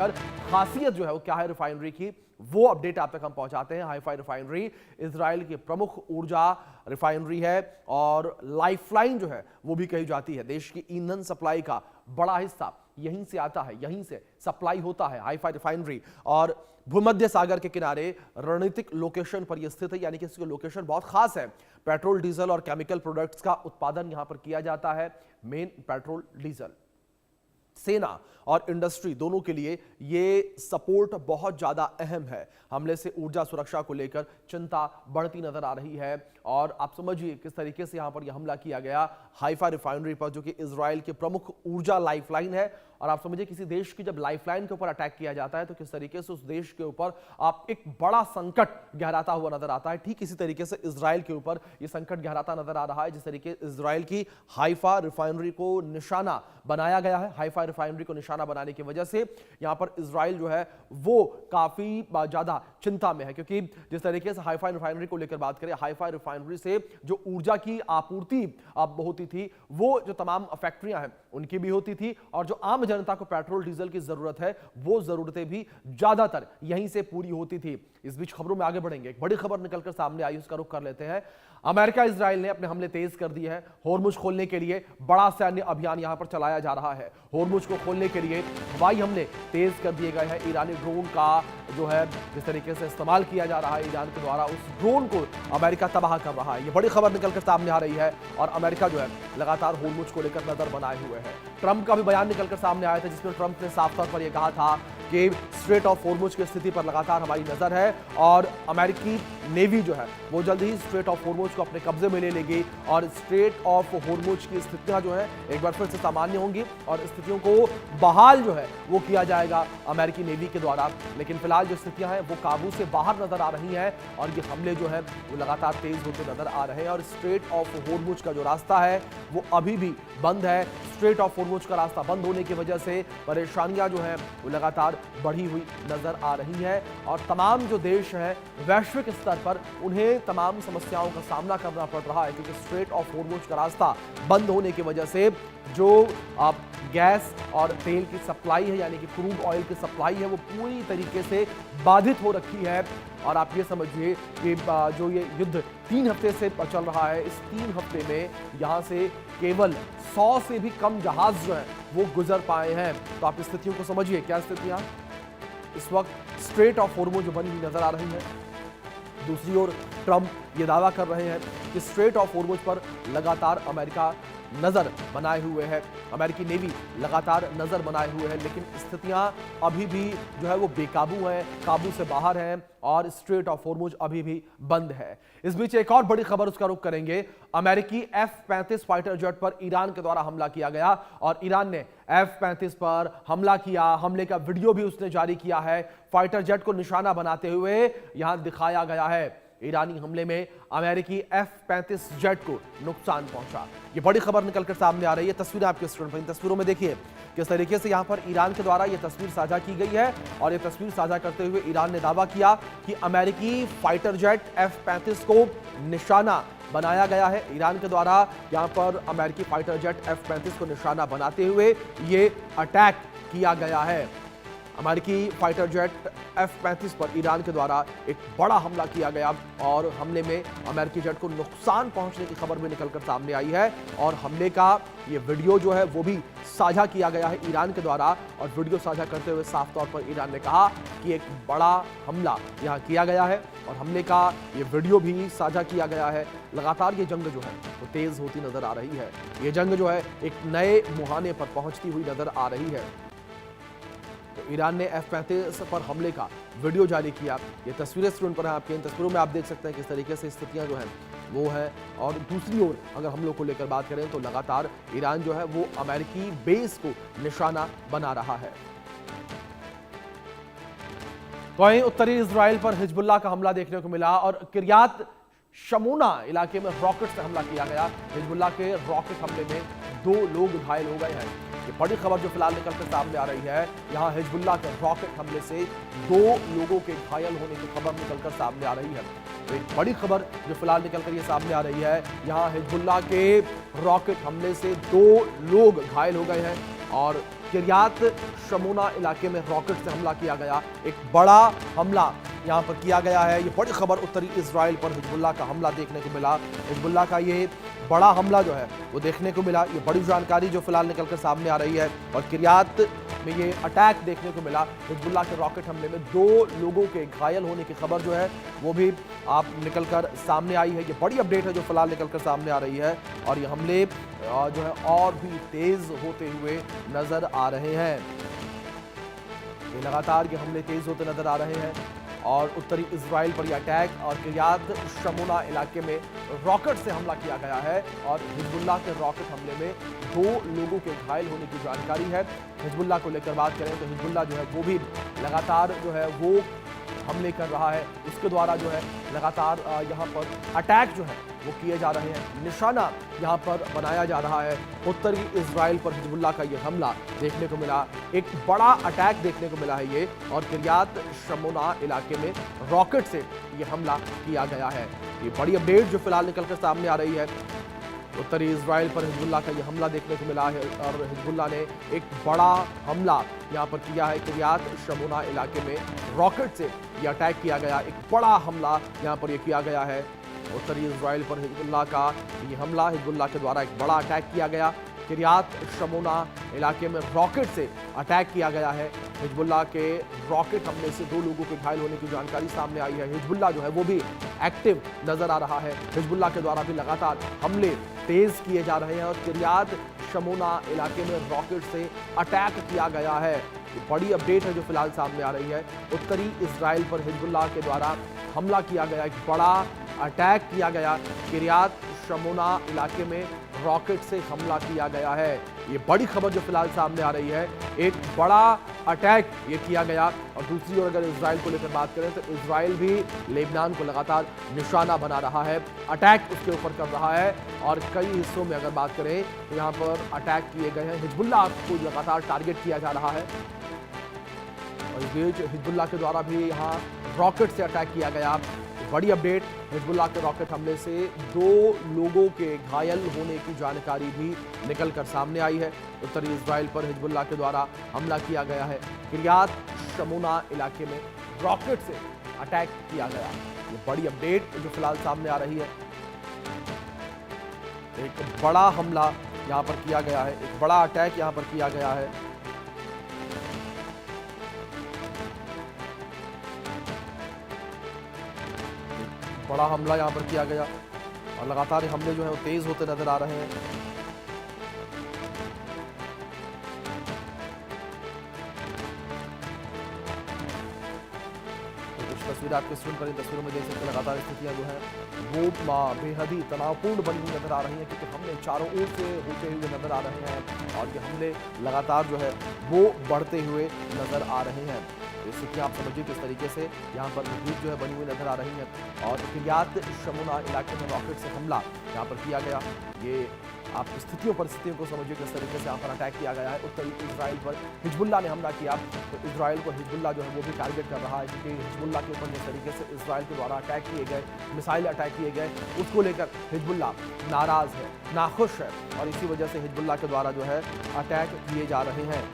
खासियत जो है वो क्या है रिफाइनरी की, वो अपडेट आप तक हम पहुंचाते हैं। हाइफाई रिफाइनरी इजराइल की प्रमुख ऊर्जा रिफाइनरी है और लाइफलाइन जो है वो भी कही जाती है। देश की ईंधन सप्लाई का बड़ा हिस्सा यहीं से आता है, यहीं से सप्लाई होता है हाइफाई रिफाइनरी। और भूमध्य सागर के किनारे रणनीतिक लोकेशन पर यह स्थित है, यानी कि इसकी लोकेशन बहुत खास है। पेट्रोल, डीजल और केमिकल प्रोडक्ट्स का उत्पादन यहां पर किया जाता है। मेन पेट्रोल, डीजल, सेना और इंडस्ट्री दोनों के लिए ये सपोर्ट बहुत ज्यादा अहम है। हमले से ऊर्जा सुरक्षा को लेकर चिंता बढ़ती नजर आ रही है और आप समझिए किस तरीके से यहां पर यह हमला किया गया हाइफाई रिफाइनरी पर, जो कि इजराइल की प्रमुख ऊर्जा लाइफलाइन है। और आप समझिए किसी देश की जब लाइफलाइन के ऊपर अटैक किया जाता है तो किस तरीके से उस देश के ऊपर आप एक बड़ा संकट गहराता हुआ नजर आता है। ठीक इसी तरीके से इजराइल के ऊपर यह संकट गहराता नजर आ रहा है। जिस तरीके इजराइल की हाइफा रिफाइनरी को निशाना बनाया गया है, हाइफा रिफाइनरी को निशाना बनाने की वजह से यहां पर इजराइल जो है वो काफी ज्यादा चिंता में है, क्योंकि जिस तरीके से हाइफा रिफाइनरी को लेकर बात करें, हाइफा रिफाइनरी से जो ऊर्जा की आपूर्ति अब होती थी वो जो तमाम फैक्ट्रियां हैं उनकी भी होती थी, और जो आम जनता को पेट्रोल डीजल की जरूरत है वो जरूरतें भी ज्यादातर यहीं से पूरी होती थी। इस बीच खबरों में आगे बढ़ेंगे, एक बड़ी खबर निकलकर सामने आई, उसका रुख कर लेते हैं। अमेरिका इजराइल ने अपने हमले तेज कर दिए हैं। होर्मुज खोलने के लिए बड़ा सैन्य अभियान यहां पर चलाया जा रहा है। होर्मुज को खोलने के लिए हवाई हमले तेज कर दिए गए हैं। ईरानी ड्रोन का जो है जिस तरीके से इस्तेमाल किया जा रहा है ईरान के द्वारा, उस ड्रोन को अमेरिका तबाह कर रहा है। यह बड़ी खबर निकलकर सामने आ रही है और अमेरिका जो है लगातार होर्मुज को लेकर नजर बनाए हुए है। ट्रंप का भी बयान निकलकर सामने आया था, जिसमें ट्रंप ने साफ तौर पर यह कहा था कि स्ट्रेट ऑफ होर्मुज की स्थिति पर लगातार हमारी नजर है और अमेरिकी नेवी जो है वो जल्द ही स्ट्रेट ऑफ होर्मुज को अपने कब्जे में ले लेगी और स्ट्रेट ऑफ होर्मुज की स्थितियां जो है एक बार फिर से सामान्य होंगी और स्थितियों को बहाल जो है वो किया जाएगा अमेरिकी नेवी के द्वारा। लेकिन फिलहाल जो स्थितियां हैं वो काबू से बाहर नजर आ रही हैं और ये हमले जो है वो लगातार तेज होते नजर आ रहे हैं और स्ट्रेट ऑफ होर्मुज का जो रास्ता है वो अभी भी बंद है। स्ट्रेट ऑफ होर्मुज का रास्ता बंद होने की वजह से परेशानियां जो है वो लगातार बढ़ी हुई नजर आ रही है और तमाम जो देश हैं वैश्विक स्तर पर उन्हें तमाम समस्याओं का सामना करना पड़ रहा है, क्योंकि स्ट्रेट ऑफ होर्मुज का रास्ता बंद होने की वजह से जो गैस और तेल की सप्लाई है, यानी कि क्रूड ऑयल की सप्लाई है, वो पूरी तरीके से बाधित हो रखी है। और आप ये समझिए कि जो ये युद्ध 3 हफ्ते से चल रहा है, इस 3 हफ्ते में यहाँ से केवल 100 से भी कम जहाज जो है वो गुजर पाए हैं। तो आप स्थितियों को समझिए, क्या स्थितियां इस वक्त स्ट्रेट ऑफ होर्मुज बनी हुई नजर आ रही है। दूसरी ओर ट्रंप ये दावा कर रहे हैं कि स्ट्रेट ऑफ होर्मुज पर लगातार अमेरिका नजर बनाए हुए है, अमेरिकी नेवी लगातार नजर बनाए हुए है, लेकिन स्थितियां अभी भी जो है वो बेकाबू हैं, काबू से बाहर हैं और स्ट्रेट ऑफ होर्मुज अभी भी बंद है। इस बीच एक और बड़ी खबर, उसका रुख करेंगे। अमेरिकी F-35 फाइटर जेट पर ईरान के द्वारा हमला किया गया और ईरान ने F-35 पर हमला किया, हमले का वीडियो भी उसने जारी किया है। फाइटर जेट को निशाना बनाते हुए यहां दिखाया गया है। ईरानी हमले में अमेरिकी F-35 जेट को नुकसान पहुंचा। ये बड़ी खबर निकलकर सामने आ रही है। तस्वीरें आपके स्क्रीन पर, इन तस्वीरों में देखिए किस तरीके से यहां पर ईरान के द्वारा यह तस्वीर साझा की गई है और यह तस्वीर साझा करते हुए ईरान ने दावा किया कि अमेरिकी फाइटर जेट F-35 को निशाना बनाया गया है। ईरान के द्वारा यहां पर अमेरिकी फाइटर जेट F-35 को निशाना बनाते हुए ये अटैक किया गया है। अमेरिकी फाइटर जेट F-35 पर ईरान के द्वारा एक बड़ा हमला किया गया और हमले में अमेरिकी जेट को नुकसान पहुंचने की खबर भी निकलकर सामने आई है और हमले का ये वीडियो जो है वो भी साझा किया गया है ईरान के द्वारा। और वीडियो साझा करते हुए साफ तौर पर ईरान ने कहा कि एक बड़ा हमला यहाँ किया गया है और हमले का ये वीडियो भी साझा किया गया है। लगातार ये जंग जो है वो तेज होती नजर आ रही है। ये जंग जो है एक नए मुहाने पर पहुंचती हुई नजर आ रही है। तो ईरान ने F-35 पर हमले का वीडियो जारी किया। ये तस्वीरें स्क्रीन पर हैं आपके, इन तस्वीरों में आप देख सकते हैं किस तरीके से स्थितियां जो हैं वो है। और दूसरी ओर अगर हम लोग को लेकर बात करें तो लगातार ईरान जो है वो अमेरिकी बेस को निशाना बना रहा है। तो वहीं उत्तरी इजराइल पर हिजबुल्लाह का हमला देखने को मिला और किरियात शमूना इलाके में रॉकेट से हमला किया गया। हिजबुल्लाह के रॉकेट हमले में 2 लोग घायल हो गए हैं। ये बड़ी खबर जो फिलहाल निकलकर सामने आ रही है, यहां हिजबुल्लाह के रॉकेट हमले से 2 लोगों के घायल होने की खबर निकलकर सामने आ रही है। तो एक बड़ी खबर जो फिलहाल निकलकर ये सामने आ रही है, यहां हिजबुल्लाह के रॉकेट हमले से 2 लोग घायल हो गए हैं और किरियात शमोना इलाके में रॉकेट से हमला किया गया। एक बड़ा हमला यहां पर किया गया है। ये बड़ी खबर उत्तरी इजराइल पर हिजबुल्लाह का हमला देखने को मिला। हिजबुल्लाह का ये बड़ा हमला जो है वो देखने को मिला। ये बड़ी जानकारी जो फिलहाल निकलकर सामने आ रही है। और किरियात में ये अटैक देखने को मिला। हिजबुल्लाह के रॉकेट हमले में 2 लोगों के घायल होने की खबर जो है वो भी आप निकलकर सामने आई है। ये बड़ी अपडेट है जो फिलहाल निकलकर सामने आ रही है। और ये हमले जो है और भी तेज होते हुए नजर आ रहे हैं। ये लगातार ये हमले तेज होते नजर आ रहे हैं। और उत्तरी इजराइल पर यह अटैक और किरियात शमोना इलाके में रॉकेट से हमला किया गया है। और हिजबुल्लाह के रॉकेट हमले में 2 लोगों के घायल होने की जानकारी है। हिजबुल्लाह को लेकर बात करें तो हिजबुल्लाह जो है वो भी लगातार जो है वो हमले कर रहा है। उसके द्वारा जो है लगातार यहाँ पर अटैक जो है वो किए जा रहे हैं। निशाना यहाँ पर बनाया जा रहा है। उत्तरी इजराइल पर हिजबुल्लाह का ये हमला देखने को मिला। एक बड़ा अटैक देखने को मिला है ये। और किरियात शमोना इलाके में रॉकेट से ये हमला किया गया है। ये बड़ी अपडेट जो फिलहाल निकलकर सामने आ रही है। उत्तरी इजराइल पर हिजबुल्लाह का ये हमला देखने को मिला है। और हिजबुल्लाह ने एक बड़ा हमला यहाँ पर किया है। किरियात शमोना इलाके में रॉकेट से ये अटैक किया गया। एक बड़ा हमला यहाँ पर ये किया गया है। उत्तरी इजराइल पर हिजबुल्लाह का ये हमला, हिजबुल्लाह के द्वारा एक बड़ा अटैक किया गया। किरियात शमोना इलाके में रॉकेट से अटैक किया गया है। हिजबुल्लाह के रॉकेट हमले से 2 लोगों के घायल होने की जानकारी सामने आई है। हिजबुल्लाह जो है वो भी एक्टिव नजर आ रहा है। हिजबुल्लाह के द्वारा भी लगातार हमले तेज किए जा रहे हैं। और किरियात शमोना इलाके में रॉकेट से अटैक किया गया है। ये बड़ी अपडेट है जो फिलहाल सामने आ रही है। उत्तरी इजराइल पर हिजबुल्लाह के द्वारा हमला किया गया, एक बड़ा अटैक किया गया। किरियात शमोना इलाके में रॉकेट से हमला किया गया है। ये बड़ी खबर जो फिलहाल सामने आ रही है। एक बड़ा अटैक ये किया गया। और दूसरी ओर अगर इजराइल को लेकर बात करें तो इजराइल भी लेबनान को लगातार निशाना बना रहा है, अटैक उसके ऊपर कर रहा है। और कई हिस्सों में अगर बात करें तो यहाँ पर अटैक किए गए हैं। हिजबुल्लाह को लगातार टारगेट किया जा रहा है। और इस बीच हिजबुल्लाह के द्वारा भी यहाँ रॉकेट से अटैक किया गया। बड़ी अपडेट, हिजबुल्लाह के रॉकेट हमले से 2 लोगों के घायल होने की जानकारी भी निकलकर सामने आई है। उत्तरी इजराइल पर हिजबुल्लाह के द्वारा हमला किया गया है। किरियात शमोना इलाके में रॉकेट से अटैक किया गया। ये बड़ी अपडेट जो फिलहाल सामने आ रही है। एक बड़ा हमला यहाँ पर किया गया है, एक बड़ा अटैक यहाँ पर किया गया है। बड़ा हमला यहाँ पर किया गया। और लगातार हमले जो है वो तेज होते नजर आ रहे हैं। तो कुछ तस्वीर आपके स्क्रीन पर इन तस्वीरों में देख सकते हैं। लगातार स्थितियां जो है वो बेहद ही तनावपूर्ण बनी हुई नजर आ रही हैं, क्योंकि हमले चारों ओर से होते हुए नजर आ रहे हैं। और ये हमले लगातार जो है वो बढ़ते हुए नजर आ रहे हैं। तो स्थितियाँ आप समझिए किस तरीके से यहाँ पर भीड़ जो है बनी हुई नजर आ रही है। और किरियात शमोना इलाके में रॉकेट से हमला यहाँ पर किया गया। ये आप परिस्थितियों को समझिए किस तरीके से यहाँ पर अटैक किया गया है। उत्तरी इजराइल पर हिजबुल्लाह ने हमला किया तो इजराइल को हिजबुल्लाह जो है वो भी टारगेट कर रहा है, क्योंकि हिजबुल्लाह के ऊपर जिस तरीके से इजराइल के द्वारा अटैक किए गए, मिसाइल अटैक किए गए, उसको लेकर हिजबुल्लाह नाराज है, नाखुश है। और इसी वजह से हिजबुल्लाह के द्वारा जो है अटैक किए जा रहे हैं।